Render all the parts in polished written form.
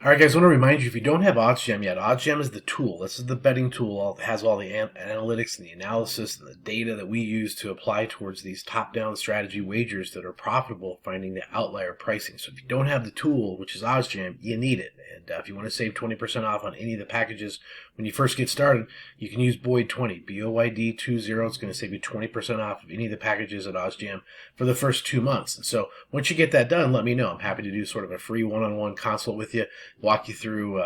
All right, guys, I want to remind you, if you don't have OddsJam yet, OddsJam is the tool. This is the betting tool. It has all the analytics and the analysis and the data that we use to apply towards these top-down strategy wagers that are profitable, finding the outlier pricing. So if you don't have the tool, which is OddsJam, you need it. And if you want to save 20% off on any of the packages when you first get started, you can use Boyd20, BOYD20. It's going to save you 20% off of any of the packages at OddsJam for the first 2 months. And so once you get that done, let me know. I'm happy to do sort of a free one-on-one consult with you, walk you through,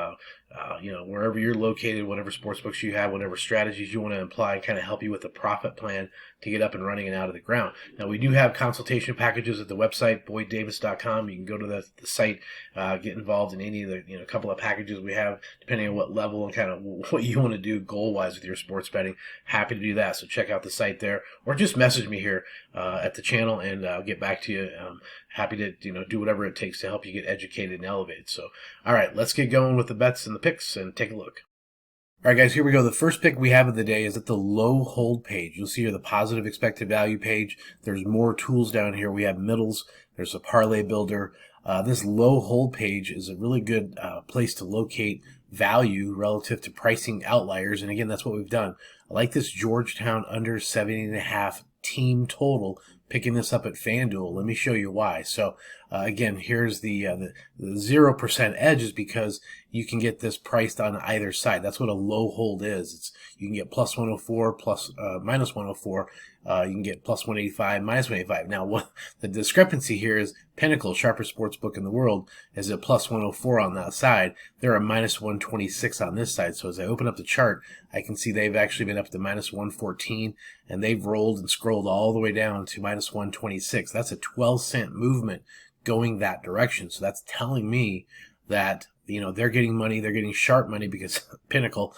wherever you're located, whatever sports books you have, whatever strategies you want to apply, and kind of help you with a profit plan to get up and running and out of the ground. Now, we do have consultation packages at the website, boyddavis.com. You can go to the site, get involved in any of the couple of packages we have, depending on what level and kind of what you want to do goal-wise with your sports betting. Happy to do that. So check out the site there, or just message me here at the channel, and I'll get back to you. Happy to do whatever it takes to help you get educated and elevated. So, all right, let's get going with the bets and the picks and take a look. All right, guys, here we go. The first pick we have of the day is at the low hold page. You'll see here the positive expected value page. There's more tools down here. We have middles. There's a parlay builder. This low hold page is a really good place to locate value relative to pricing outliers. And again, that's what we've done. I like this Georgetown under 70.5 team total, picking this up at FanDuel. Let me show you why. So again, here's the 0% edge is because you can get this priced on either side. That's what a low hold is. You can get plus 104, minus 104. You can get plus 185, minus 185. Now, what the discrepancy here is Pinnacle, sharpest sports book in the world, is at plus 104 on that side. They're a minus 126 on this side. So as I open up the chart, I can see they've actually been up to minus 114, and they've rolled and scrolled all the way down to minus 126. That's a 12-cent movement going that direction. So that's telling me that they're getting money, they're getting sharp money because Pinnacle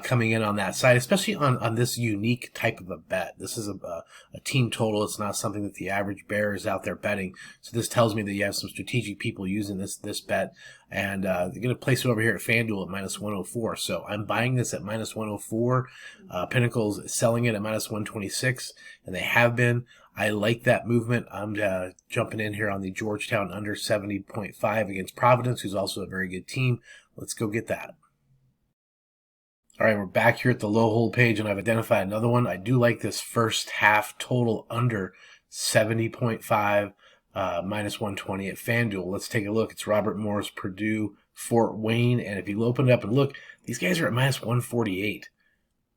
coming in on that side, especially on this unique type of a bet. This is a team total. It's not something that the average bear is out there betting. So this tells me that you have some strategic people using this bet, and they're going to place it over here at FanDuel at minus 104. So I'm buying this at minus 104. Pinnacle's selling it at minus 126, and they have been. I like that movement. I'm jumping in here on the Georgetown under 70.5 against Providence, who's also a very good team. Let's go get that. All right, we're back here at the low hold page, and I've identified another one. I do like this first half total under 70.5, minus 120 at FanDuel. Let's take a look. It's Robert Morris, Purdue, Fort Wayne, and if you open it up and look, these guys are at minus 148.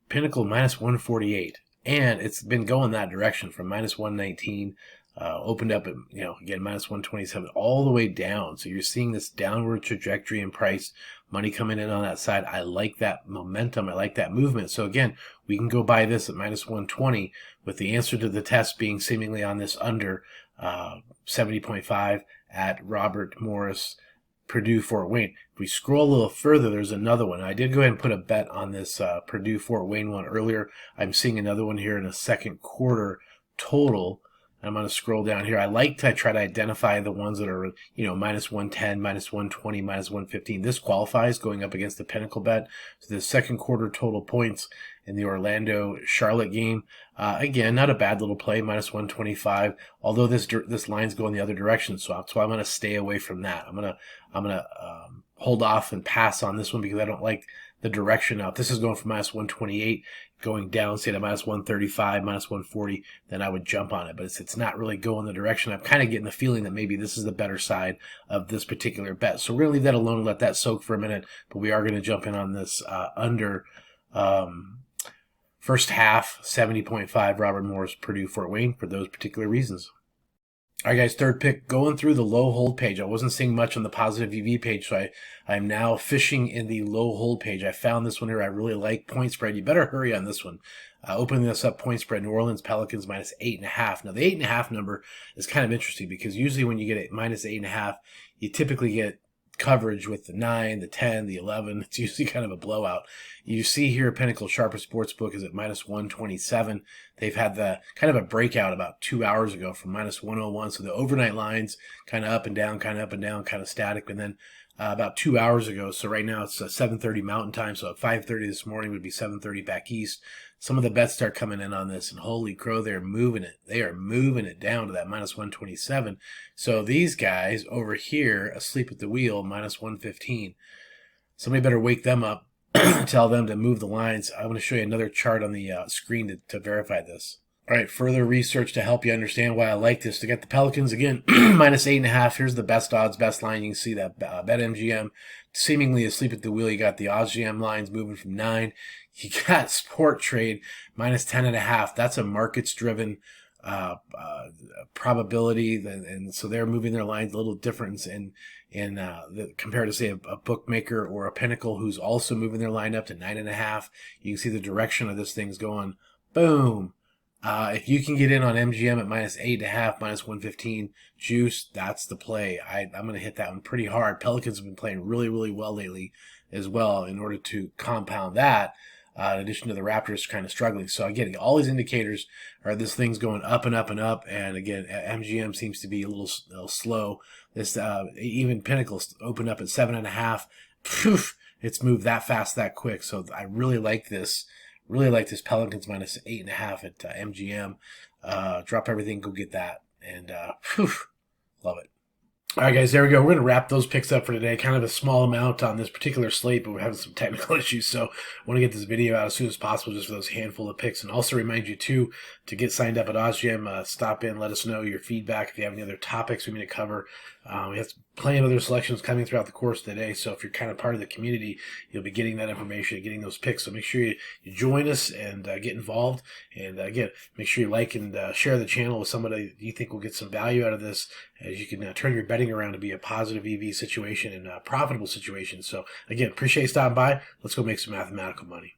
Pinnacle minus 148. And it's been going that direction from minus 119, opened up at, again, minus 127, all the way down. So you're seeing this downward trajectory in price, money coming in on that side. I like that momentum. I like that movement. So again, we can go buy this at minus 120 with the answer to the test being seemingly on this under 70.5 at Robert Morris, Purdue, Fort Wayne. If we scroll a little further, there's another one. I did go ahead and put a bet on this Purdue, Fort Wayne one earlier. I'm seeing another one here in a second quarter total. I'm going to scroll down here. I like to try to identify the ones that are, minus 110, minus 120, minus 115. This qualifies going up against the Pinnacle bet. So the second quarter total points in the Orlando-Charlotte game. Again, not a bad little play, minus 125. Although this line's going the other direction, so that's why I'm going to stay away from that. I'm gonna hold off and pass on this one because I don't like the direction. Now, if this is going from minus 128, going down, say to minus 135, minus 140, then I would jump on it. But it's not really going the direction. I'm kind of getting the feeling that maybe this is the better side of this particular bet. So we're going to leave that alone and let that soak for a minute. But we are going to jump in on this under first half, 70.5, Robert Morris, Purdue, Fort Wayne for those particular reasons. All right, guys, third pick, going through the low hold page. I wasn't seeing much on the positive EV page, so I'm now fishing in the low hold page. I found this one here. I really like point spread. You better hurry on this one. Opening this up, point spread, New Orleans Pelicans minus 8.5. Now, the 8.5 number is kind of interesting because usually when you get a minus 8.5, you typically get coverage with the 9, the 10, the 11. It's usually kind of a blowout. You see here Pinnacle sharpest sportsbook is at minus 127. They've had the kind of a breakout about 2 hours ago from minus 101. So the overnight lines kind of up and down, kind of up and down, kind of static. And then about 2 hours ago. So right now it's 7:30 Mountain Time. So at 5:30 this morning would be 7:30 back east. Some of the bets start coming in on this, and holy crow, they're moving it. They are moving it down to that minus 127. So these guys over here, asleep at the wheel, minus 115. Somebody better wake them up, tell them to move the lines. I'm going to show you another chart on the screen to verify this. All right, further research to help you understand why I like this. To get the Pelicans, again, minus 8.5. Here's the best odds, best line. You can see that BetMGM seemingly asleep at the wheel. You got the OddsJam lines moving from 9. You got Sport Trade minus 10.5. That's a markets-driven probability, and so they're moving their lines a little different compared to, say, a bookmaker or a Pinnacle who's also moving their line up to 9.5. You can see the direction of this thing's going. Boom. If you can get in on MGM at minus 8.5, minus 115 juice, that's the play. I'm going to hit that one pretty hard. Pelicans have been playing really, really well lately as well in order to compound that, in addition to the Raptors kind of struggling. So again, all these indicators are this thing's going up and up and up. And again, MGM seems to be a little slow. This even Pinnacle's opened up at 7.5. Poof, it's moved that fast, that quick. So I really like this. Really like this Pelicans minus 8.5 at MGM. Drop everything, go get that. And love it. All right, guys, there we go. We're going to wrap those picks up for today. Kind of a small amount on this particular slate, but we're having some technical issues, so I want to get this video out as soon as possible just for those handful of picks. And also remind you, too, to get signed up at OddsJam, stop in, let us know your feedback. If you have any other topics we need to cover, we have plenty of other selections coming throughout the course of the day, so if you're kind of part of the community, you'll be getting that information, getting those picks. So make sure you join us and get involved. And again, make sure you like and share the channel with somebody you think will get some value out of this, as you can turn your betting around to be a positive EV situation and a profitable situation. So again, appreciate you stopping by. Let's go make some mathematical money.